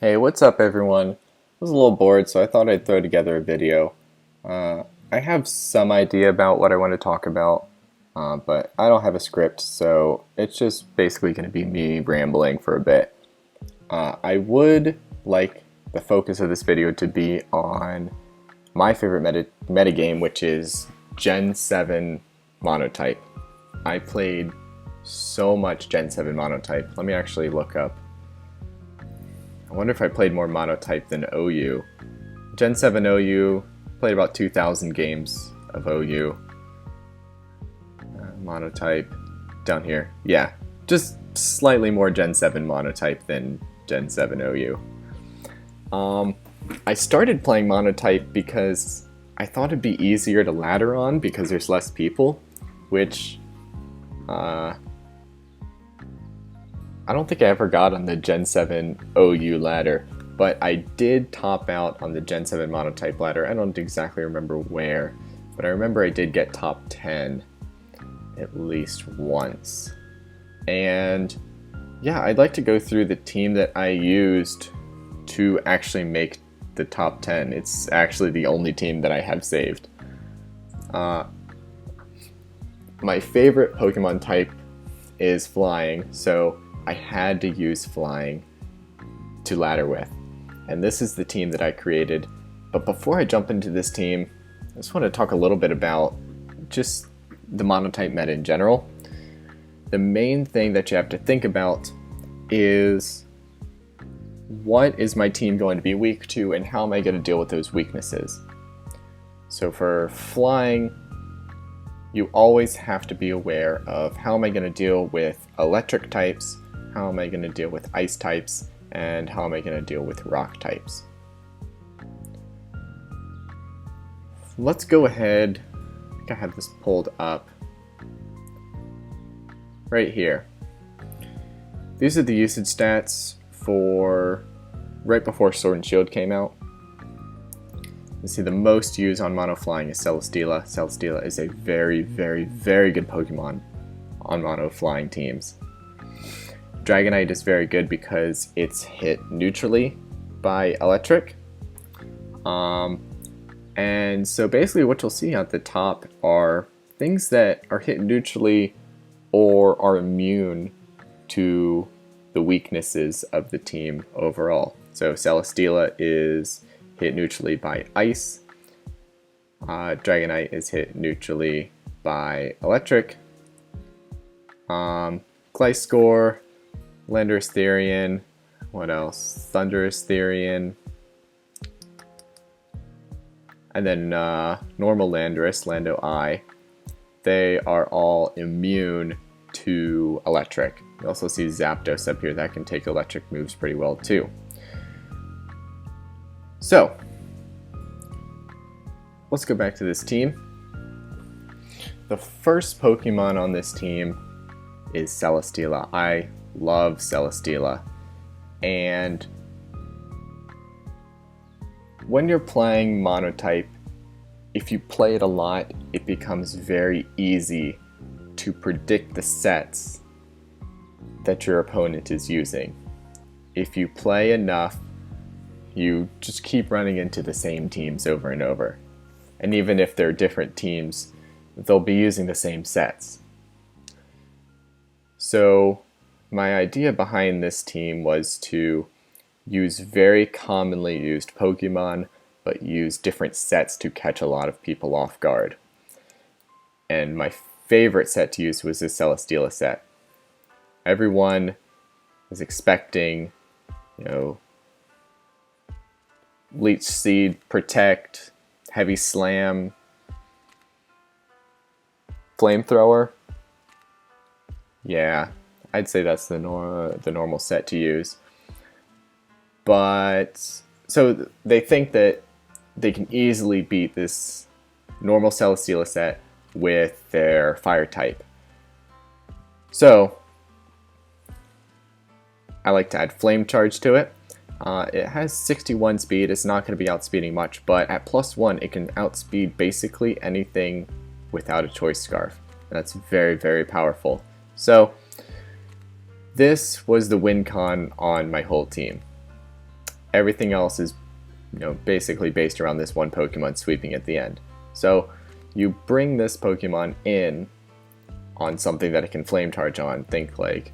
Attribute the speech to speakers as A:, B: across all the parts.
A: Hey, what's up everyone? I was a little bored, so I thought I'd throw together a video. I have some idea about what I want to talk about, but I don't have a script, so it's just basically going to be me rambling for a bit. I would like the focus of this video to be on my favorite metagame, which is Gen 7 Monotype. I played so much Gen 7 Monotype. Let me actually look up. I wonder if I played more Monotype than OU. Gen 7 OU, played about 2,000 games of OU. Monotype, down here. Yeah, just slightly more Gen 7 Monotype than Gen 7 OU. I started playing Monotype because I thought it'd be easier to ladder on because there's less people, which I don't think I ever got on the Gen 7 OU ladder, but I did top out on the Gen 7 Monotype ladder. I don't exactly remember where, but I remember I did get top 10 at least once. And yeah, I'd like to go through the team that I used to actually make the top 10. It's actually the only team that I have saved. My favorite Pokemon type is Flying, so I had to use Flying to ladder with. And this is the team that I created. But before I jump into this team, I just want to talk a little bit about just the Monotype meta in general. The main thing that you have to think about is what is my team going to be weak to and how am I going to deal with those weaknesses. So for Flying, you always have to be aware of how am I going to deal with electric types, how am I going to deal with ice types, and how am I going to deal with rock types. Let's go ahead, I think I have this pulled up right here. These are the usage stats for right before Sword and Shield came out. You see the most used on Mono Flying is Celesteela. Celesteela is a very, very, very good Pokemon on Mono Flying teams. Dragonite is very good because it's hit neutrally by electric. And so basically what you'll see at the top are things that are hit neutrally or are immune to the weaknesses of the team overall. So Celesteela is hit neutrally by ice. Dragonite is hit neutrally by electric. Gliscor, Landorus Therian, what else? Thundurus Therian, and then normal Landorus, Lando I. They are all immune to electric. You also see Zapdos up here that can take electric moves pretty well too. So, let's go back to this team. The first Pokemon on this team is Celesteela. I love Celesteela. And when you're playing Monotype, if you play it a lot, it becomes very easy to predict the sets that your opponent is using. If you play enough, you just keep running into the same teams over and over. And even if they're different teams, they'll be using the same sets. So my idea behind this team was to use very commonly used Pokemon, but use different sets to catch a lot of people off guard. And my favorite set to use was the Celesteela set. Everyone is expecting, Leech Seed, Protect, Heavy Slam, Flamethrower. Yeah, I'd say that's the normal set to use. But, so they think that they can easily beat this normal Celesteela set with their Fire type. So, I like to add Flame Charge to it. It has 61 speed, it's not going to be outspeeding much, but at +1 it can outspeed basically anything without a Choice Scarf. That's very, very powerful. So, this was the win con on my whole team. Everything else is, basically based around this one Pokemon sweeping at the end. So you bring this Pokemon in on something that it can Flame Charge on. Think like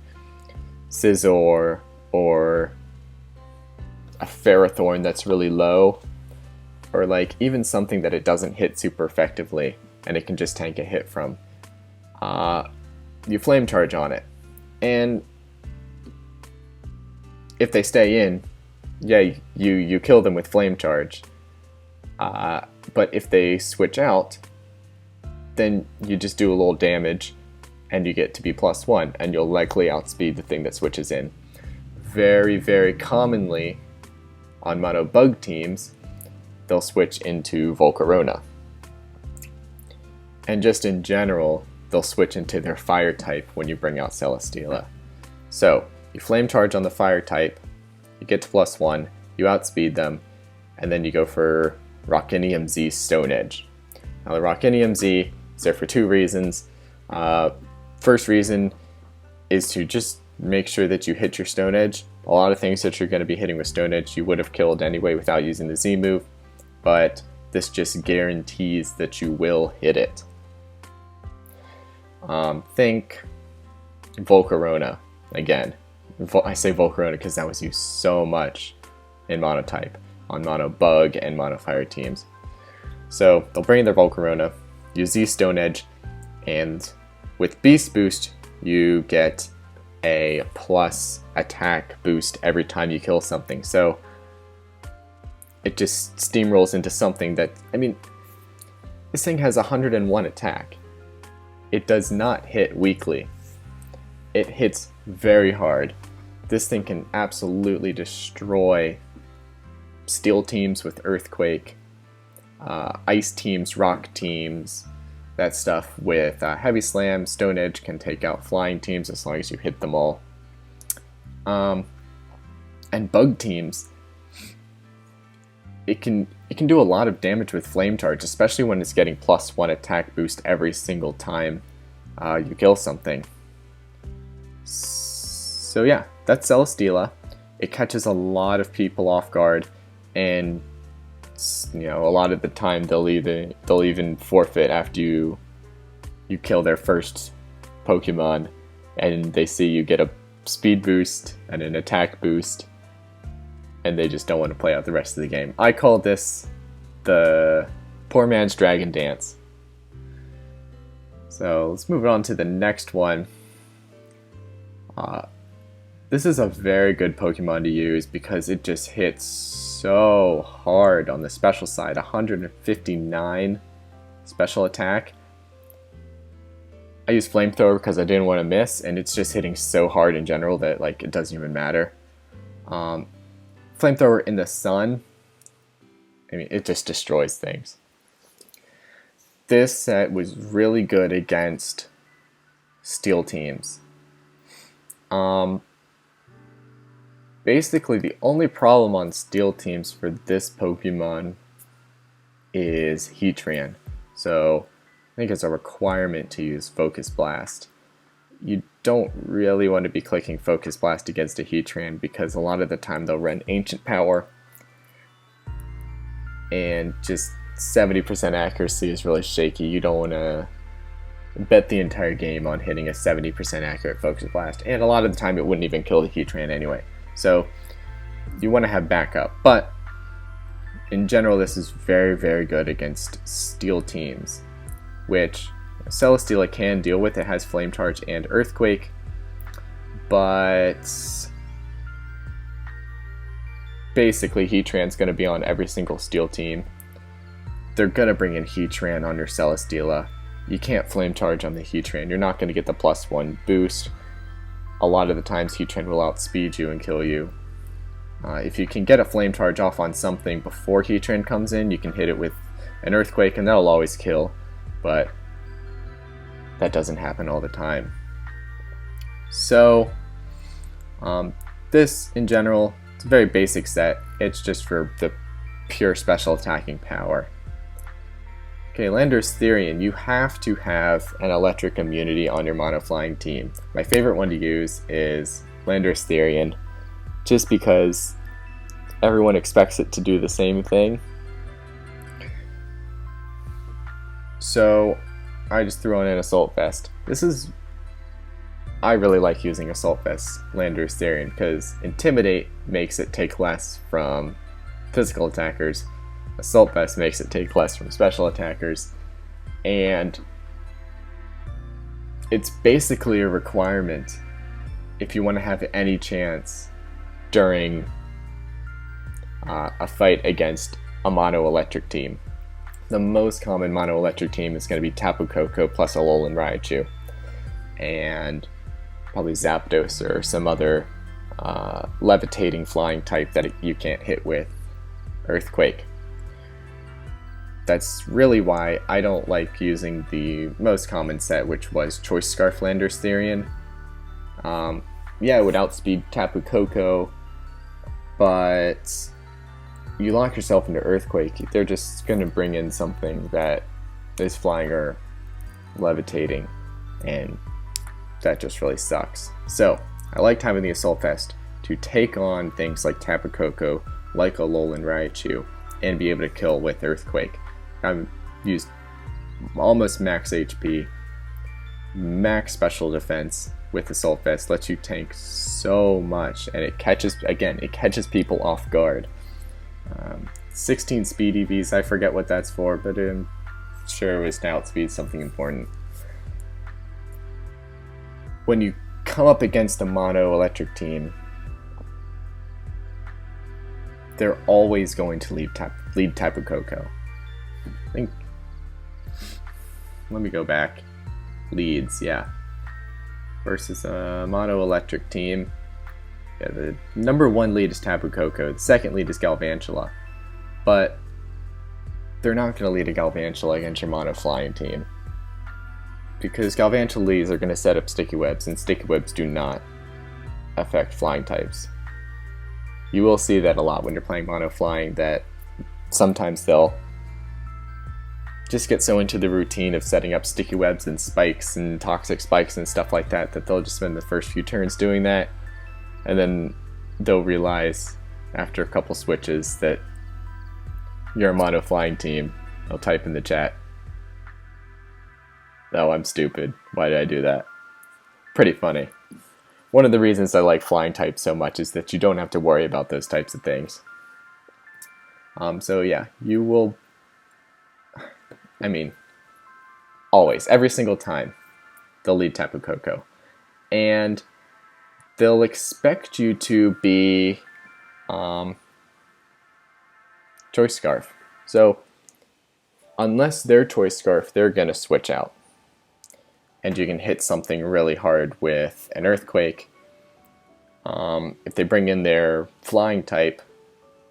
A: Scizor or a Ferrothorn that's really low, or like even something that it doesn't hit super effectively and it can just tank a hit from. You Flame Charge on it, and if they stay in, yeah, you kill them with Flame Charge. But if they switch out, then you just do a little damage and you get to be +1, and you'll likely outspeed the thing that switches in. Very, very commonly on Mono Bug teams, they'll switch into Volcarona. And just in general, they'll switch into their Fire type when you bring out Celesteela. So, you Flame Charge on the Fire type, you get to +1, you outspeed them, and then you go for Rockinium Z Stone Edge. Now the Rockinium Z is there for 2 reasons. First reason is to just make sure that you hit your Stone Edge. A lot of things that you're going to be hitting with Stone Edge you would have killed anyway without using the Z move, but this just guarantees that you will hit it. Think Volcarona again. I say Volcarona because that was used so much in Monotype on Mono Bug and Mono Fire teams. So they'll bring in their Volcarona, use Z Stone Edge, and with Beast Boost you get a plus attack boost every time you kill something. So it just steamrolls into something that, this thing has 101 attack. It does not hit weakly. It hits very hard. This thing can absolutely destroy Steel teams with Earthquake, Ice teams, Rock teams, that stuff with Heavy Slam. Stone Edge can take out Flying teams as long as you hit them all. And Bug teams, it can do a lot of damage with Flame Charge, especially when it's getting +1 attack boost every single time you kill something. So yeah, that's Celesteela. It catches a lot of people off guard, and a lot of the time they'll even forfeit after you kill their first Pokemon, and they see you get a speed boost and an attack boost, and they just don't want to play out the rest of the game. I call this the poor man's Dragon Dance. So let's move on to the next one. This is a very good Pokemon to use because it just hits so hard on the special side. 159 special attack. I use Flamethrower because I didn't want to miss, and it's just hitting so hard in general that it doesn't even matter. Flamethrower in the sun, it just destroys things. This set was really good against Steel teams. Basically, the only problem on Steel teams for this Pokemon is Heatran. So I think it's a requirement to use Focus Blast. You don't really want to be clicking Focus Blast against a Heatran because a lot of the time they'll run Ancient Power, and just 70% accuracy is really shaky. You don't want to bet the entire game on hitting a 70% accurate Focus Blast, and a lot of the time it wouldn't even kill the Heatran anyway. So you want to have backup, but in general this is very, very good against Steel teams, which Celesteela can deal with. It has Flame Charge and Earthquake, but basically Heatran's going to be on every single Steel team. They're going to bring in Heatran on your Celesteela. You can't Flame Charge on the Heatran. You're not going to get the +1 boost. A lot of the times Heatran will outspeed you and kill you. If you can get a Flame Charge off on something before Heatran comes in, you can hit it with an Earthquake and that'll always kill, but that doesn't happen all the time. So this in general, it's a very basic set. It's just for the pure special attacking power. Okay, Landorus Therian, you have to have an electric immunity on your Mono Flying team. My favorite one to use is Landorus Therian, just because everyone expects it to do the same thing. So I just threw on an Assault Vest. I really like using Assault Vest Landorus Therian because Intimidate makes it take less from physical attackers, Assault Vest makes it take less from special attackers, and it's basically a requirement if you want to have any chance during a fight against a mono electric team. The most common mono electric team is going to be Tapu Koko plus Alolan Raichu, and probably Zapdos or some other levitating flying type that you can't hit with Earthquake. That's really why I don't like using the most common set, which was Choice Scarf Landorus Therian. Yeah, it would outspeed Tapu Koko, but you lock yourself into Earthquake, they're just going to bring in something that is flying or levitating, and that just really sucks. So, I liked having the Assault Vest to take on things like Tapu Koko, like Alolan Raichu, and be able to kill with Earthquake. I've used almost max HP, max special defense with Assault Vest, lets you tank so much, and it catches people off guard. 16 speed EVs, I forget what that's for, but I'm sure it was to outspeed something important. When you come up against a mono electric team, they're always going to lead Tapu Koko. I think, let me go back. Leads, yeah. Versus a mono electric team. Yeah, the number 1 lead is Tapu Koko, the second lead is Galvantula. But they're not going to lead a Galvantula against your mono flying team, because Galvantula leads are going to set up sticky webs, and sticky webs do not affect flying types. You will see that a lot when you're playing mono flying, that sometimes they'll just get so into the routine of setting up sticky webs and spikes and toxic spikes and stuff like that they'll just spend the first few turns doing that, and then they'll realize after a couple switches that you're a mono flying team. They'll type in the chat, "Oh, I'm stupid. Why did I do that?" Pretty funny. One of the reasons I like flying types so much is that you don't have to worry about those types of things. So yeah, you will, always, every single time, they'll lead Tapu Koko. And they'll expect you to be Choice Scarf. So, unless they're Choice Scarf, they're going to switch out. And you can hit something really hard with an Earthquake. If they bring in their flying type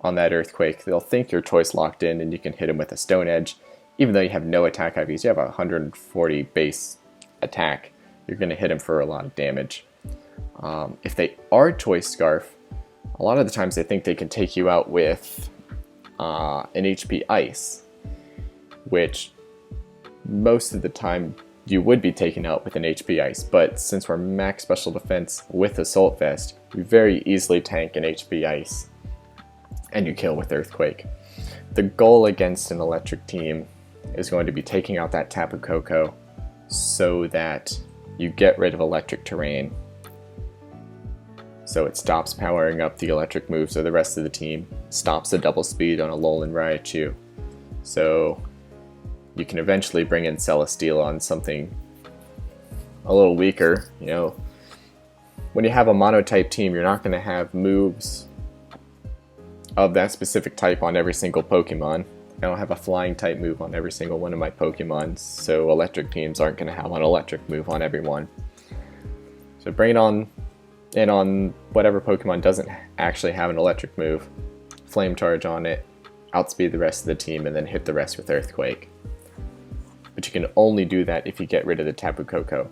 A: on that Earthquake, they'll think you're Choice locked in, and you can hit them with a Stone Edge. Even though you have no attack IVs, you have a 140 base attack, you're going to hit them for a lot of damage. If they are Choice Scarf, a lot of the times they think they can take you out with an HP Ice, which most of the time you would be taken out with an HP Ice, but since we're max special defense with Assault Vest, you very easily tank an HP Ice, and you kill with Earthquake. The goal against an electric team is going to be taking out that Tapu Koko so that you get rid of electric terrain, so it stops powering up the electric moves of the rest of the team, stops the double speed on Alolan Raichu, so you can eventually bring in Celesteela on something a little weaker. You know, when you have a monotype team, you're not going to have moves of that specific type on every single Pokemon. I don't have a flying type move on every single one of my Pokemon, so electric teams aren't going to have an electric move on everyone. So bring it on in on whatever Pokemon doesn't actually have an electric move, Flame Charge on it, outspeed the rest of the team, and then hit the rest with Earthquake. But you can only do that if you get rid of the Tapu Koko.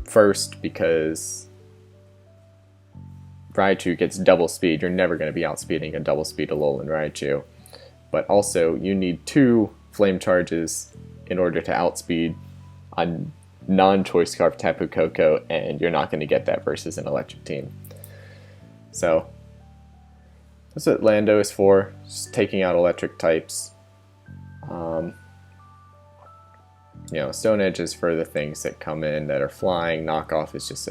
A: First, because Raichu gets double speed, you're never going to be outspeeding a double speed Alolan Raichu. But also, you need 2 Flame Charges in order to outspeed a non-Choice Scarf Tapu Koko, and you're not going to get that versus an electric team. So, That's what Lando is for, just taking out electric types. You know, Stone Edge is for the things that come in that are flying. Knockoff is just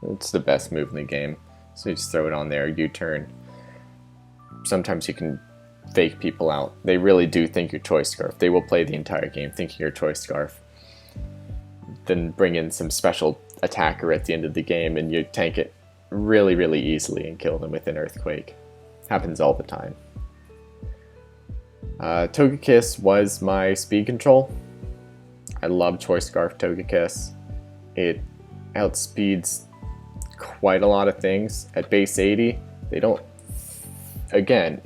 A: it's the best move in the game. So you just throw it on there, U-turn. Sometimes you can fake people out. They really do think you're Choice Scarf. They will play the entire game thinking you're Choice Scarf. Then bring in some special attacker at the end of the game and you tank it really, really easily and kill them with an Earthquake. Happens all the time. Togekiss was my speed control. I love Choice Scarf Togekiss. It outspeeds quite a lot of things. At base 80, they don't... Again,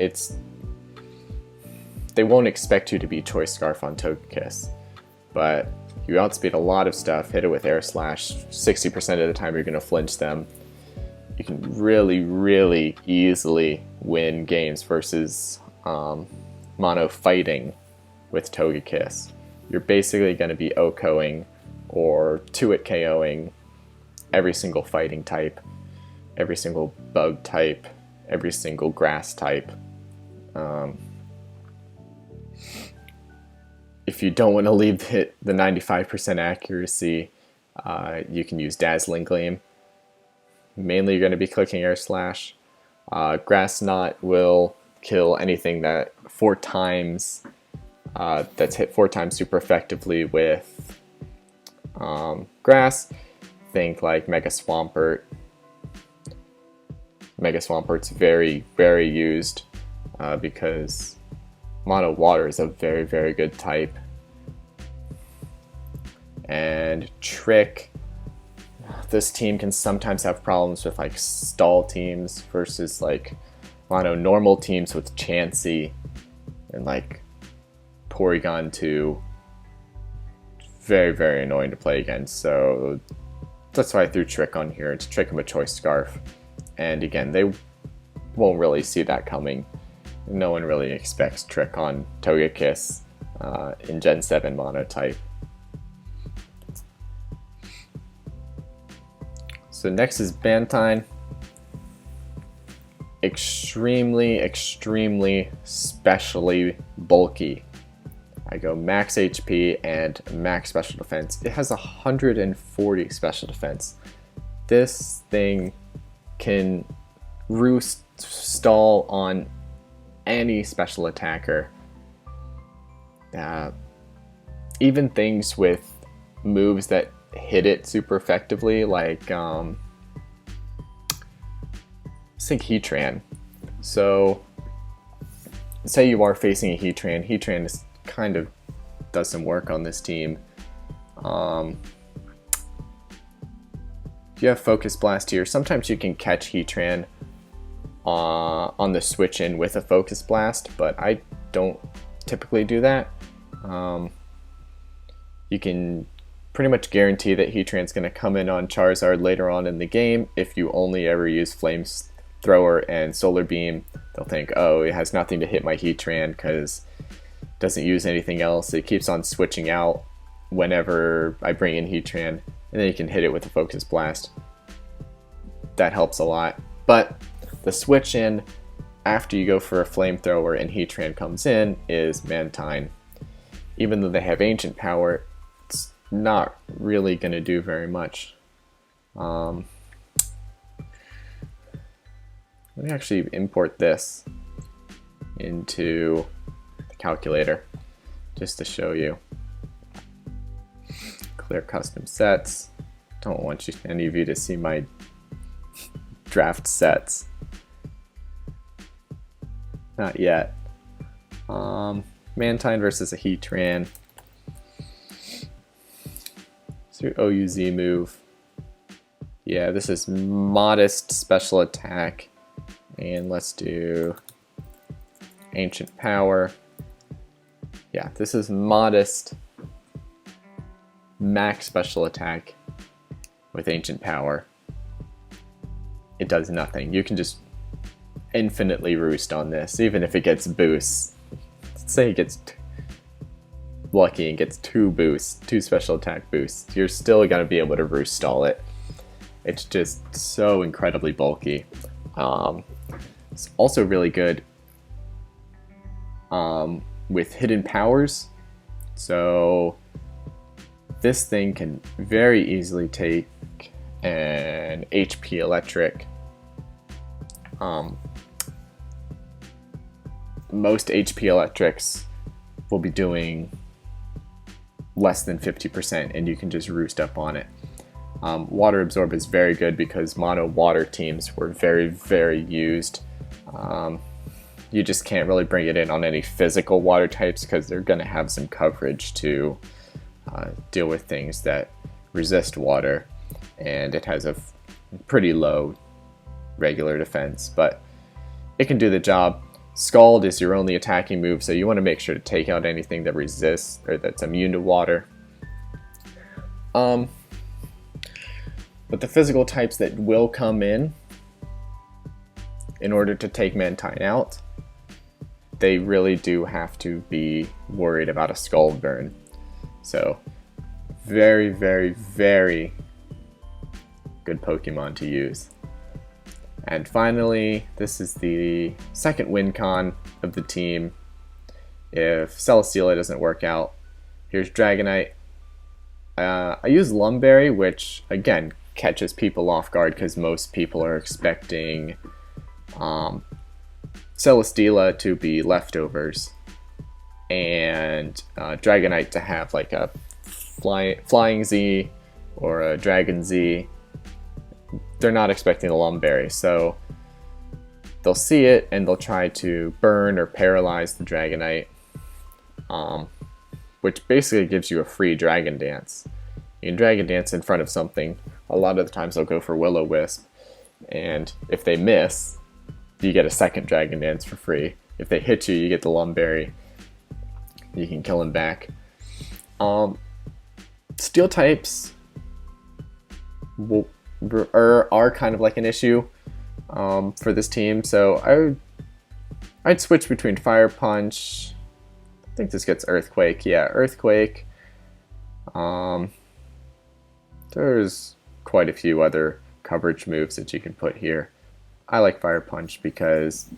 A: they won't expect you to be Choice Scarf on Togekiss. But you outspeed a lot of stuff, hit it with Air Slash, 60% of the time you're going to flinch them. You can really, really easily win games versus mono fighting with Togekiss. You're basically going to be OHKOing or 2-hit KOing every single fighting type, every single bug type, every single grass type. If you don't want to leave the 95% accuracy, you can use Dazzling Gleam. Mainly you're going to be clicking Air Slash. Grass Knot will kill anything that that's hit 4 times super effectively with grass. Think like Mega Swampert. Mega Swampert's very, very used because Mono Water is a very, very good type. And Trick, this team can sometimes have problems with like stall teams versus like Mono normal teams with Chansey and like Porygon 2. Very, very annoying to play against, so that's why I threw Trick on here, to trick him with Choice Scarf. And again, they won't really see that coming. No one really expects Trick on Togekiss in Gen 7 Monotype. So next is Bantine. Extremely, extremely specially bulky. I go max HP and max special defense. It has 140 special defense. This thing can roost stall on any special attacker. Even things with moves that hit it super effectively, like think Heatran. So say you are facing a Heatran. Heatran is kind of does some work on this team. If you have Focus Blast here, sometimes you can catch Heatran on the switch in with a Focus Blast, but I don't typically do that. You can pretty much guarantee that Heatran's going to come in on Charizard later on in the game if you only ever use Flamethrower and Solar Beam. They'll think, oh, it has nothing to hit my Heatran because doesn't use anything else. It keeps on switching out whenever I bring in Heatran, and then you can hit it with a Focus Blast. That helps a lot. But the switch in after you go for a Flamethrower and Heatran comes in is Mantine. Even though they have Ancient Power, it's not really going to do very much. Let me actually import this into calculator just to show you. Clear custom sets. Don't want any of you to see my draft sets. Not yet. Mantine versus a Heatran. So your OUZ move. Yeah, this is modest special attack. And let's do Ancient Power. Yeah, this is modest max special attack with Ancient Power. It does nothing. You can just infinitely roost on this, even if it gets boosts. Let's say it gets lucky and gets 2 boosts, 2 special attack boosts. You're still going to be able to roost stall it. It's just so incredibly bulky. It's also really good with hidden powers. So this thing can very easily take an HP electric. Most HP electrics will be doing less than 50%, and you can just roost up on it. Water absorb is very good because mono water teams were very used. You just can't really bring it in on any physical water types because they're going to have some coverage to deal with things that resist water, and it has a pretty low regular defense, but it can do the job. Scald is your only attacking move, so you want to make sure to take out anything that resists or that's immune to water. But the physical types that will come in order to take Mantine out, they really do have to be worried about a Scald burn. So very good Pokemon to use. And finally, this is the second win con of the team. If Celesteela doesn't work out, here's Dragonite. I use Lumberry, which again catches people off guard because most people are expecting Celesteela to be leftovers and Dragonite to have like a Flying Z or a Dragon Z. They're not expecting the Lumberry, so they'll see it and they'll try to burn or paralyze the Dragonite, which basically gives you a free Dragon Dance. You can Dragon Dance in front of something. A lot of the times they'll go for Will-O-Wisp, and if they miss, you get a second Dragon Dance for free. If they hit you, you get the Lumberry. You can kill them back. Steel types are kind of like an issue for this team, so I'd switch between Fire Punch. I think this gets Earthquake. Yeah, Earthquake. There's quite a few other coverage moves that you can put here. I like Fire Punch because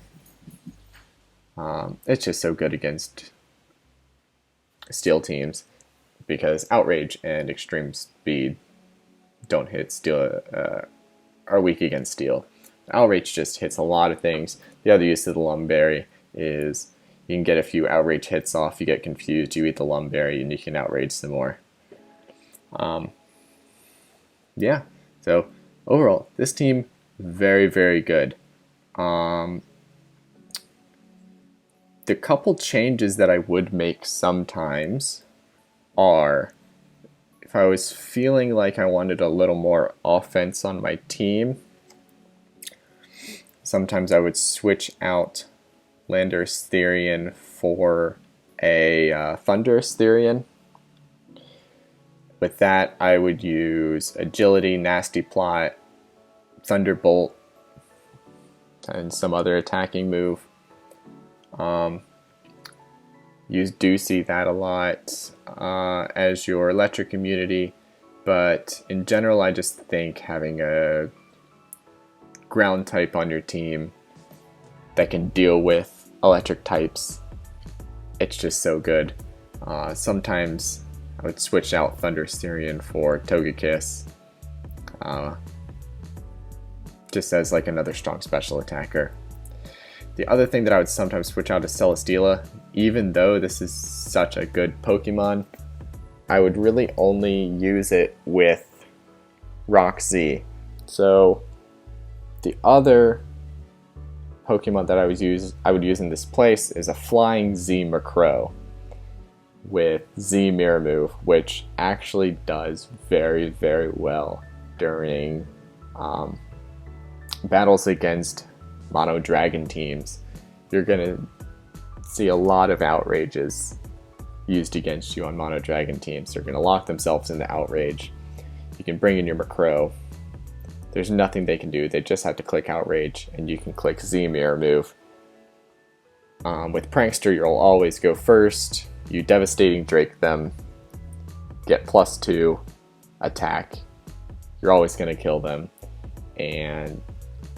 A: it's just so good against Steel teams, because Outrage and Extreme Speed don't hit Steel, are weak against Steel. Outrage just hits a lot of things. The other use of the Lumberry is you can get a few Outrage hits off, you get confused, you eat the Lumberry, and you can Outrage some more. Yeah, so overall, this team, very good. The couple changes that I would make sometimes are, if I was feeling like I wanted a little more offense on my team, sometimes I would switch out Landorus Therian for a Thunderous Therian. With that, I would use Agility, Nasty Plot, Thunderbolt, and some other attacking move. Use Doocy that a lot as your electric immunity, but in general I just think having a ground type on your team that can deal with electric types, it's just so good. Sometimes I would switch out Thunderous Therian for Togekiss, just as like another strong special attacker. The other thing that I would sometimes switch out is Celesteela. Even though this is such a good Pokemon, I would really only use it with Rock Z. So the other Pokemon that I would use in this place is a Flying Z Murkrow with Z Mirror move, which actually does very well during battles against mono dragon teams. You're gonna see a lot of outrages used against you on mono dragon teams. They're gonna lock themselves into outrage. You can bring in your Murkrow. There's nothing they can do. They just have to click outrage, and you can click Z Mirror move. With Prankster, you'll always go first. You Devastating Drake them, get +2 attack. You're always gonna kill them, and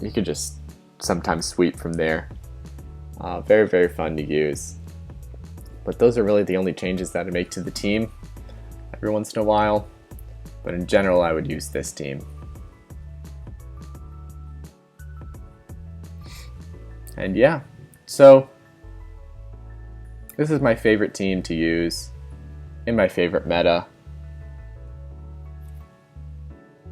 A: you can just sometimes sweep from there. Very, very fun to use. But those are really the only changes that I make to the team every once in a while. But in general, I would use this team. And yeah, so this is my favorite team to use in my favorite meta.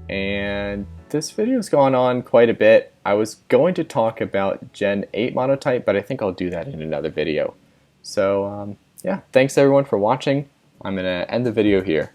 A: And this video's gone on quite a bit. I was going to talk about Gen 8 Monotype, but I think I'll do that in another video. So yeah, thanks everyone for watching. I'm going to end the video here.